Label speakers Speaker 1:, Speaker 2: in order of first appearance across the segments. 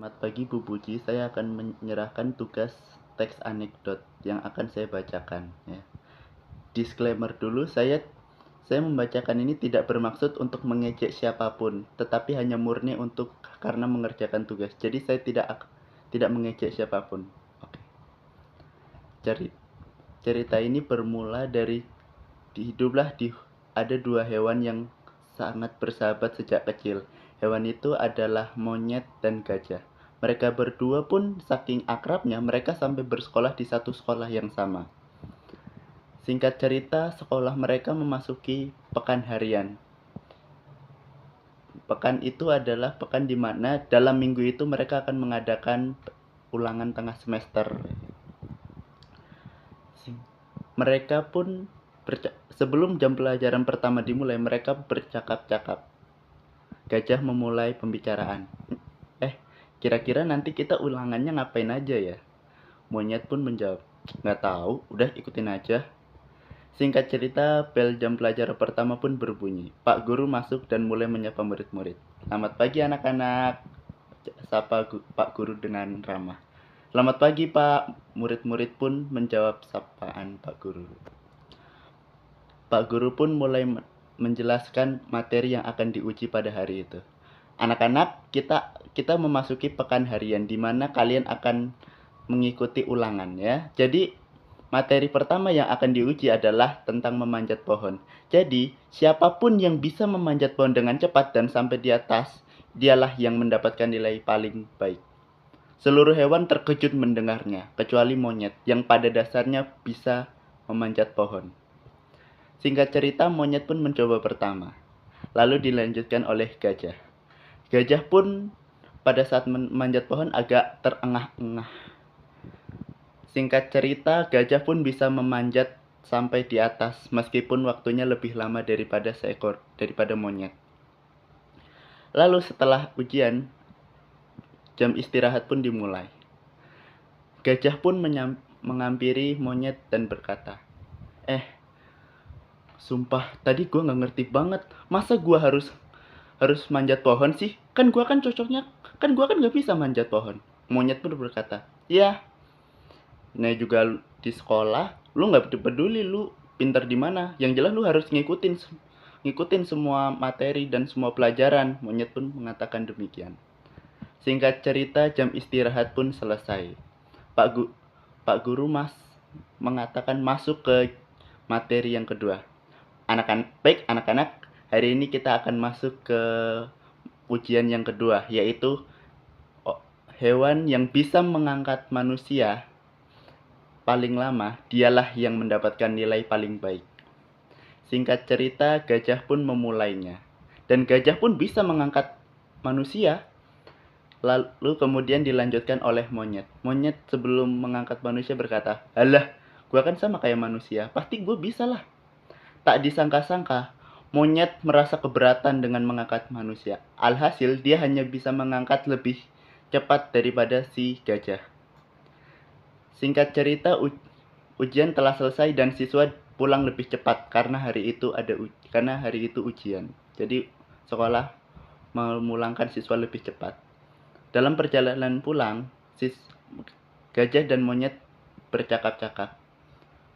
Speaker 1: Selamat pagi Bu Puji, saya akan menyerahkan tugas teks anekdot yang akan saya bacakan ya. Disclaimer dulu, saya membacakan ini tidak bermaksud untuk mengejek siapapun, tetapi hanya murni untuk karena mengerjakan tugas. Jadi saya tidak mengejek siapapun. Oke. Cerita ini bermula dari ada dua hewan yang sangat bersahabat sejak kecil. Hewan itu adalah monyet dan gajah. Mereka berdua pun saking akrabnya, mereka sampai bersekolah di satu sekolah yang sama. Singkat cerita, sekolah mereka memasuki pekan harian. Pekan itu adalah pekan di mana dalam minggu itu mereka akan mengadakan ulangan tengah semester. Mereka pun sebelum jam pelajaran pertama dimulai, mereka bercakap-cakap. Gajah memulai pembicaraan. Kira-kira nanti kita ulangannya ngapain aja ya? Monyet pun menjawab, nggak tahu, udah ikutin aja. Singkat cerita, bel jam pelajaran pertama pun berbunyi. Pak Guru masuk dan mulai menyapa murid-murid. Selamat pagi anak-anak, sapa Pak Guru dengan ramah. Selamat pagi Pak, murid-murid pun menjawab sapaan Pak Guru. Pak Guru pun mulai menjelaskan materi yang akan diuji pada hari itu. Anak-anak, kita memasuki pekan harian di mana kalian akan mengikuti ulangan ya. Jadi materi pertama yang akan diuji adalah tentang memanjat pohon. Jadi siapapun yang bisa memanjat pohon dengan cepat dan sampai di atas, dialah yang mendapatkan nilai paling baik. Seluruh hewan terkejut mendengarnya, kecuali monyet yang pada dasarnya bisa memanjat pohon. Singkat cerita, monyet pun mencoba pertama, lalu dilanjutkan oleh gajah. Gajah pun pada saat memanjat pohon agak terengah-engah. Singkat cerita, gajah pun bisa memanjat sampai di atas meskipun waktunya lebih lama daripada monyet. Lalu setelah ujian, jam istirahat pun dimulai. Gajah pun menghampiri monyet dan berkata, sumpah tadi gue gak ngerti banget. Masa gue harus manjat pohon sih? Kan gue kan gak bisa manjat pohon. Monyet pun berkata, ya, nah juga di sekolah lu nggak peduli lu pintar di mana, yang jelas lu harus ngikutin semua materi dan semua pelajaran. Monyet pun mengatakan demikian. Singkat cerita, jam istirahat pun selesai. Pak Guru mengatakan masuk ke materi yang kedua. Anak-anak, hari ini kita akan masuk ke ujian yang kedua, yaitu hewan yang bisa mengangkat manusia paling lama, dialah yang mendapatkan nilai paling baik. Singkat cerita, gajah pun memulainya. Dan gajah pun bisa mengangkat manusia. Lalu kemudian dilanjutkan oleh monyet. Monyet sebelum mengangkat manusia berkata, alah, gue kan sama kayak manusia, pasti gue bisa lah. Tak disangka-sangka, monyet merasa keberatan dengan mengangkat manusia. Alhasil, dia hanya bisa mengangkat lebih cepat daripada si gajah. Singkat cerita, ujian telah selesai dan siswa pulang lebih cepat karena hari itu ujian. Jadi sekolah memulangkan siswa lebih cepat. Dalam perjalanan pulang, gajah dan monyet bercakap-cakap.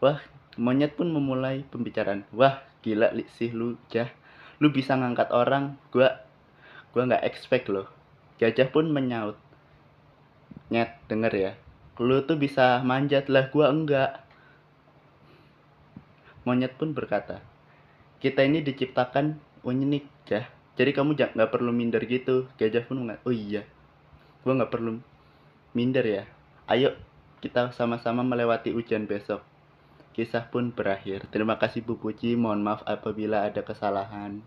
Speaker 1: Wah, monyet pun memulai pembicaraan. Wah, gila sih lu, Jah. Lu bisa ngangkat orang, gua nggak expect loh. Gajah pun menyaut. Nyet, denger ya. Lu tuh bisa manjat lah, gua enggak. Monyet pun berkata, kita ini diciptakan unik, Jah. Jadi kamu nggak perlu minder gitu. Gajah pun mengatakan, oh iya, gua nggak perlu minder ya. Ayo kita sama-sama melewati ujian besok. Kisah pun berakhir. Terima kasih Bu Puji, mohon maaf apabila ada kesalahan.